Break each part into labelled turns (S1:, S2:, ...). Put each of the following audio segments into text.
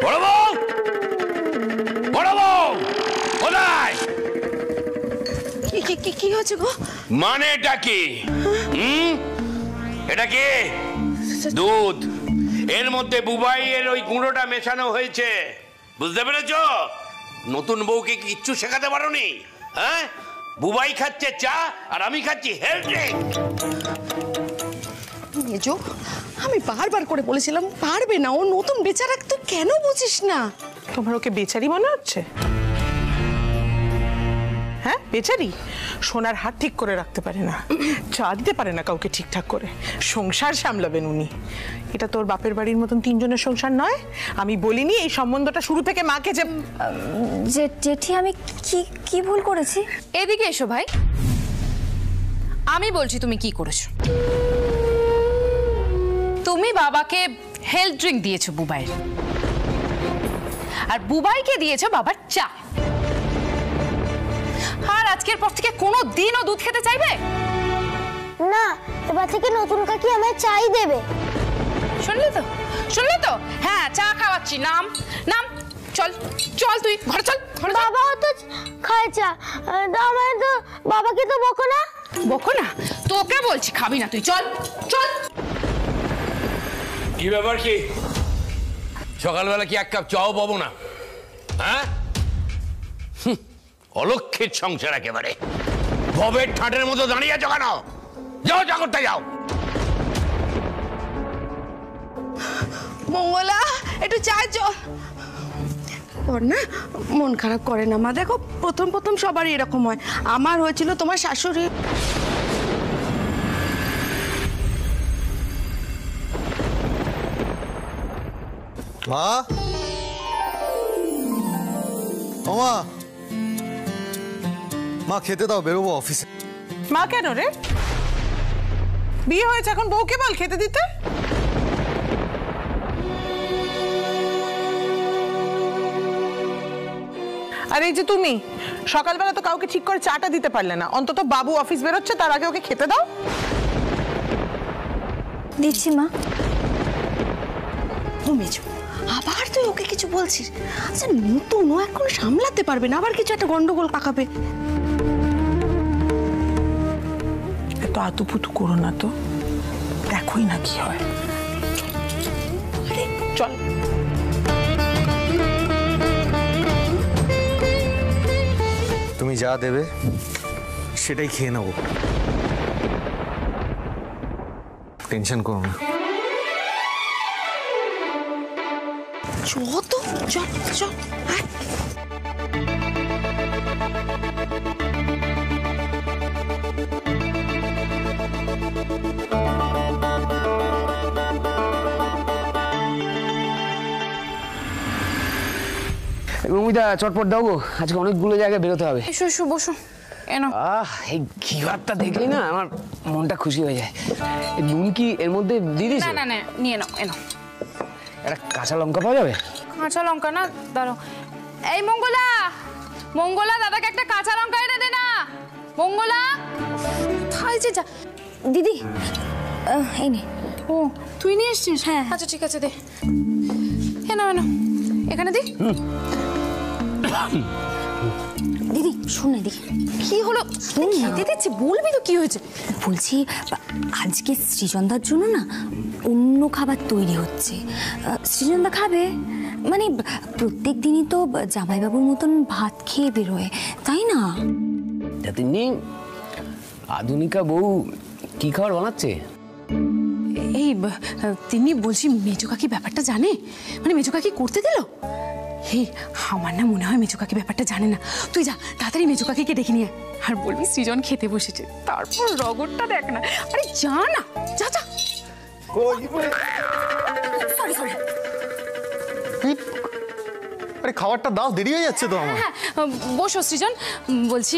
S1: বড় বউ, বড় বউ, কোথায়?
S2: কি হয়েছে গো?
S1: মানেটা কি? এটা কি? দুধ, এর মধ্যে বুবাইয়ের ওই গুঁড়োটা মেশানো হয়েছে, বুঝতে পেরেছো? নতুন বউকে কিচ্ছু শেখাতে পারোনি, হ্যাঁ? বুবাই খাচ্ছে চা আর আমি খাচ্ছি হেলথ ড্রিঙ্ক।
S2: মেজো, আমি বারবার করে বলেছিলাম পারবে না, ও নতুন বেচারা, তুই কেন বুঝিস না?
S3: তোমার ওকে বেচারি মনে হচ্ছে? হ্যাঁ বেচারি, সোনার হাত ঠিক করে রাখতে পারে না, চা দিতে পারে না কাউকে ঠিকঠাক করে, সংসার সামলাবেন উনি। এটা তোর বাপের বাড়ির মতন তিনজনের সংসার নয়। আমি বলিনি এই সম্বন্ধটা শুরু থেকে মাকে যে
S4: জেঠি আমি কি ভুল করেছি?
S5: এদিকে এসো ভাই, আমি বলছি তুমি কি করেছো। তুমি বাবাকে হেলথ ড্রিঙ্ক দিয়েছো বুবাইয়ের, আর বুবাইকে দিয়েছো বাবার চা। আর আজকের পর থেকে কোনো দিনও দুধ খেতে চাইবে
S4: না, এবার থেকে নতুন কাকি আমায় চাই দেবে।
S5: শুনলে তো, শুনলে তো? হ্যাঁ চা খাওয়াচ্ছি, নাম নাম, চল চল তুই ঘরে চল।
S4: বাবাও তো খায় চা, আমায় তো, বাবাকে তো বকো না।
S5: বকো না? তোকে বলছি খাবি না তুই, চল চল।
S1: কি ব্যাপার কি? সকালবেলা কি এক কাপ চাও পাবো না? হ্যাঁ, অলক্ষের সংসার একেবারে। ভবের ঠাঁটের মতো দাঁড়িয়ে আছো কেন? যাও চা করতে যাও।
S2: মঙ্গলা, একটু চায় চল। না, মন খারাপ করে না মা, দেখো প্রথম প্রথম সবারই এরকম হয়, আমার হয়েছিল, তোমার শাশুড়ি।
S6: মা, ও মা, মা খেতে দাও, বেরোবো অফিসে।
S3: মা কেন রে? বিয়ে হয়েছে এখন বউকে বল খেতে দিতে। আর এই যে তুমি সকালবেলা তো কাউকে ঠিক করে চাটা দিতে পারলে না, অন্তত বাবু অফিস বেরোচ্ছে তার আগে ওকে খেতে দাও।
S4: দিচ্ছি মা।
S2: ও মেজো, আবার তুই ওকে কিছু বলছিস? আচ্ছা নতুন, ও এখন সামলাতে পারবে না, আবার কিছু একটা গন্ডগোল পাকাবে।
S3: এত আতুপুতু করো না তো, দেখোই না কি হয়। চল।
S6: তুমি যা দেবে সেটাই খেয়ে নেবো, টেনশন করো না।
S2: চল তো, চল চল।
S7: মমিতা চটপট দাও গো, আজকে অনেকগুলো জায়গায় বেরোতে হবে।
S5: এসো এসো বসো। এনো।
S7: এই ঘি ভাতটা দেখলেই না আমার মনটা খুশি হয়ে যায়। নুন কি এর মধ্যে দিয়ে দিয়েছো?
S5: না না না, নিয়ে নাও, এনো।
S7: একটা কাঁচা লঙ্কা পাওয়া যাবে?
S5: কাঁচা লঙ্কা না, দাঁড়াও। এই মঙ্গলা, মঙ্গলা দাদাকে একটা কাঁচা লঙ্কা এনে দে না। মঙ্গলা, কোথায় যে যা।
S4: দিদি এই নে।
S5: ও তুই নিয়ে এসছিস?
S4: হ্যাঁ।
S5: আচ্ছা ঠিক আছে, দে। এনো এনো, এখানে দি।
S4: দিদি শোন না, দিদি
S5: কি হলো? খেতে দিচ্ছি, বলবি তো কি হয়েছে।
S4: বলছি আজকে সৃজনদার জন্য না অন্য খাবার তৈরি হচ্ছে, সৃজনদা খাবে। মানে প্রত্যেক দিনই তো জামাইবাবুর মতন ভাত খেয়ে বেরোয়, তাই না?
S7: তিনি আধুনিকা বউ কি খাবার বানাচ্ছে?
S5: এই তিনি বলছি মেজো কাকি ব্যাপারটা জানে, মানে মেজো কাকি করতে দিল। হে আমার না মনে হয় মেজো কাকি ব্যাপারটা জানে না। তুই যা তাড়াতাড়ি মেজো কাকিকে ডেকে নিয়ে আর বলবি সৃজন খেতে বসেছে, তারপর রগরটা দেখ না। আরে যা না, যা যা।
S4: Sorry sorry.
S6: আরে খাবারটা দাও, দেরি হয়ে যাচ্ছে তো আমার।
S5: হ্যাঁ বসো সৃজন। বলছি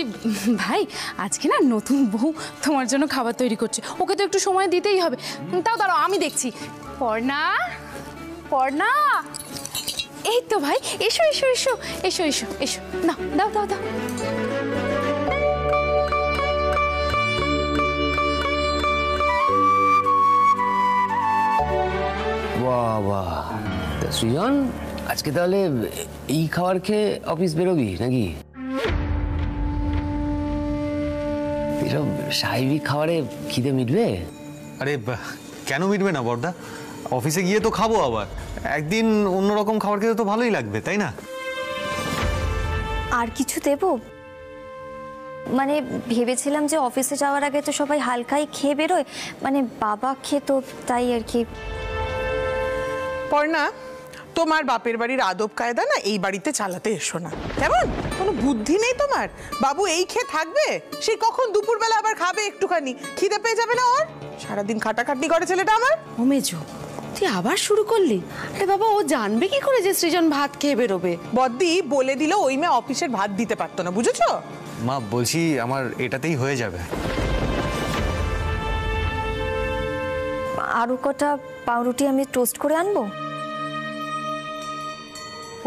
S5: ভাই, আজকে না নতুন বউ তোমার জন্য খাবার তৈরি করছে, ওকে তো একটু সময় দিতেই হবে। তাও দাঁড়াও আমি দেখছি। পর্ণা, পর্ণা, এই তো ভাই, এসো এসো এসো এসো এসো এসো, দাও দাও দাও দাও।
S7: সৃজন, আজকে তাহলে এই খাবার খেয়ে অফিস বেরোবি নাকি? এসব স্বাভাবিক খাবারে খিদে মিটবে?
S6: আরে কেন মিটবে না বড়দা? অফিসে গিয়ে তো খাবো, আবার একদিন অন্যরকম খাবার খেতে তো ভালোই লাগবে, তাই না?
S4: আর কিছু দেবো? মানে ভেবেছিলাম যে অফিসে যাওয়ার আগে তো সবাই হালকাই খেয়ে বেরোয়, মানে বাবা খেত, তাই আর কি।
S3: পর্ণা, তোমার বাপের বাড়ির আদব কায়দা না এই বাড়িতে চালাতে এসো না, কেমন? কোনো বুদ্ধি নেই তোমার? বাবু এই খেয়ে থাকবে? সে কখন দুপুরবেলা আবার খাবে একটুখানি, খিদে পেয়ে যাবে না ওর? সারাদিন খাটাখাটনি করে ছেলেটা আমার।
S2: ও মেজো, তুই আবার শুরু করলি? আরে বাবা, ও জানবে কি করে যে সৃজন ভাত খেয়ে বেরোবে?
S3: বদ্দি বলে দিল ওই মেয়ে অফিসের ভাত দিতে পারতো না, বুঝেছো?
S6: মা বলছি আমার এটাতেই হয়ে যাবে।
S4: আরো কটা পাউরুটি আমি টোস্ট করে আনবো?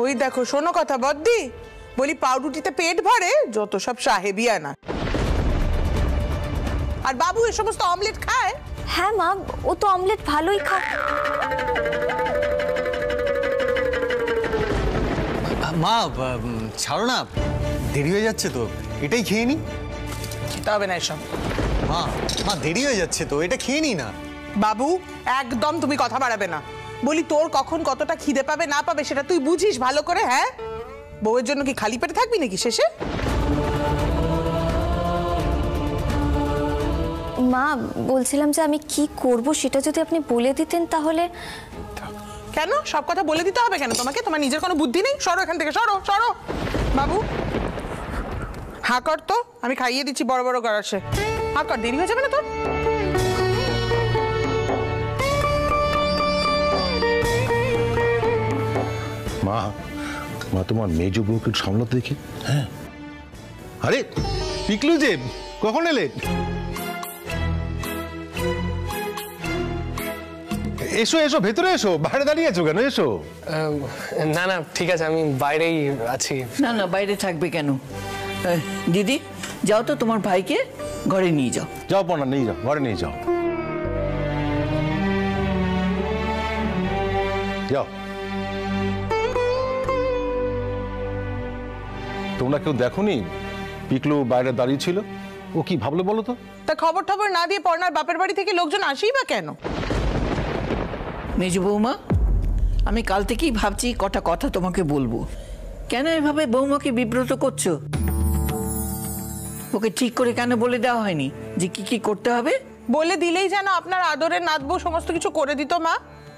S3: ওই দেখো, শোনো কথা বদ্দি, বলি পাউরুটিতে পেট ভরে, যত সব সাহেবিয়ানা। আর বাবু এ সমস্ত অমলেট খায়?
S4: হ্যাঁ মা, ও তো অমলেট ভালোই খায়।
S6: মা ছাড়ো না, দেরি হয়ে যাচ্ছে তো, এটাই খেয়ে নি।
S3: খেতে হবে না এসব।
S6: মা মা দেরি হয়ে যাচ্ছে তো, এটা খেয়ে নি না।
S3: বাবু একদম তুমি কথা বাড়াবে না। বলি তোর কখন কতটা খিদে পাবে না পাবে সেটা তুই বুঝিস ভালো করে। হ্যাঁ, বউয়ের জন্য কি খালি পেটে থাকবি নাকি শেষে?
S4: মা বলছিলাম যে আমি কি করব সেটা যদি আপনি বলে দিতেন তাহলে।
S3: কেন সব কথা বলে দিতে হবে কেন তোমাকে? তোমার নিজের কোনো বুদ্ধি নেই? সরো এখান থেকে, সরো সরো। বাবু হাঁ কর তো, আমি খাইয়ে দিচ্ছি বড় বড় গড়াসে। হাঁ কর, দেরি হয়ে যাবে না তোর?
S8: মা মা তোমার মেজো বউকে সামলাতে দেখি। হ্যাঁ, আরে পিকলু যে কখন এলে? এসো এসো, ভেতরে এসো, বাইরে দাঁড়িয়ে আছো কেন? এসো।
S7: না না ঠিক আছে, আমি বাইরেই আছি।
S9: না না, বাইরে থাকবে কেন? দিদি যাও তো, তোমার ভাইকে ঘরে নিয়ে যাও।
S8: যাও পড়া, নিয়ে যাও, ঘরে নিয়ে যাও, যাও। তোমরা কেউ দেখোনি পিকলু বাইরে দাঁড়িয়ে ছিল? ও কি ভাবলো বলো তো?
S3: তা খবর টবর না দিয়ে পর্ণার বাপের বাড়ি থেকে লোকজন আসেই বা কেন?
S9: মেজো বৌমা, আমি কাল থেকেই ভাবছি কটা কথা তোমাকে বলবো। কেন এভাবে বৌমাকে বিব্রত করছো? ওকে ঠিক করে কেন বলে দেওয়া হয়নি যে কি কি করতে হবে?
S3: বলে দিলেই যেন আপনার আদরের নাত বউ সমস্ত কিছু করে দিত। মা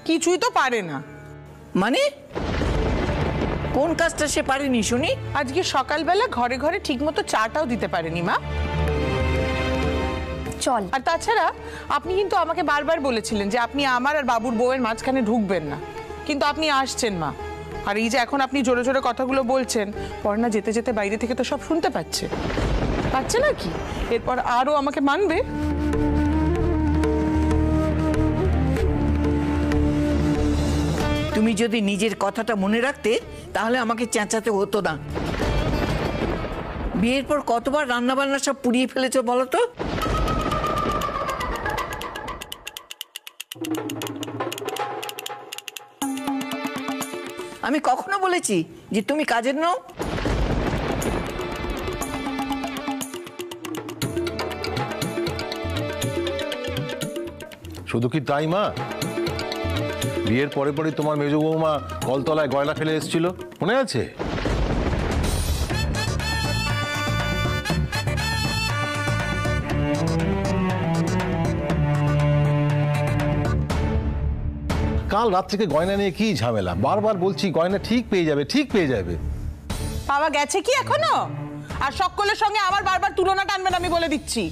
S3: কিছুই তো পারে না।
S9: মানে কোন কাজটা সে পারেনি শুনি?
S3: আজকে সকালবেলা ঘরে ঘরে ঠিক মতো চাটাও দিতে পারেনি মা।
S4: চল।
S3: আর তাছাড়া আপনি কিন্তু আমাকে বারবার বলেছিলেন যে আপনি আমার আর বাবুর বউয়ের মাঝখানে ঢুকবেন না, কিন্তু আপনি আসছেন মা। আর এই যে এখন আপনি জোরে জোরে কথাগুলো বলছেন, পর্ণা যেতে যেতে বাইরে থেকে তো সব শুনতে পাচ্ছে না কি? এরপর আরও আমাকে মানবে?
S9: তুমি যদি নিজের কথাটা মনে রাখতে তাহলে আমাকে চেঁচাতে হতো না। বিয়ের পর কতবার রান্না বান্না সব পুড়িয়ে ফেলেছো বলো তো? আমি কখনো বলেছি যে তুমি কাজের নও?
S8: শুধু কি তাই মা, বিয়ের পরে পরে তোমার মেজো বৌমা কলতলায় গয়লা ফেলে এসেছিল, মনে আছে? কাল রাত থেকে গয়না নিয়ে কি ঝামেলা, বারবার বলছি গয়না ঠিক পেয়ে যাবে, ঠিক পেয়ে যাবে।
S3: পাওয়া গেছে কি এখনো? আর সকলের সঙ্গে আমার বারবার তুলনা টানবেন, আমি বলে দিচ্ছি।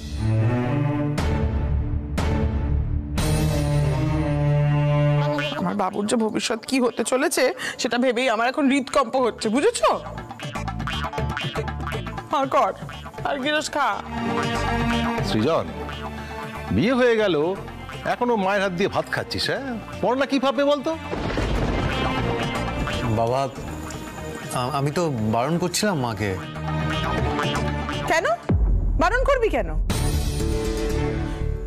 S3: আমার বাবুর যে ভবিষ্যৎ কি হতে চলেছে সেটা ভেবেই আমার এখন হৃদকম্প হচ্ছে, বুঝেছো? আর কর, আর গিরস খা।
S8: সৃজন, বিয়ে হয়ে গেল, এখনো মায়ের হাত দিয়ে ভাত খাচ্ছিস? হ্যাঁ, পড়না কি ভাববে বলতো?
S6: বাবা আমি তো বারণ করছিলাম মাকে।
S3: কেন বারণ করবি কেন?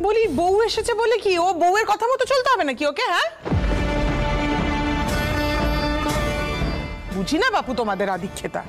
S3: বলি বউ এসেছে বলে কি ও বউয়ের কথা মতো চলতে হবে নাকি ওকে? হ্যাঁ, বুঝি না বাপু তোমাদের আদিক্ষেতা।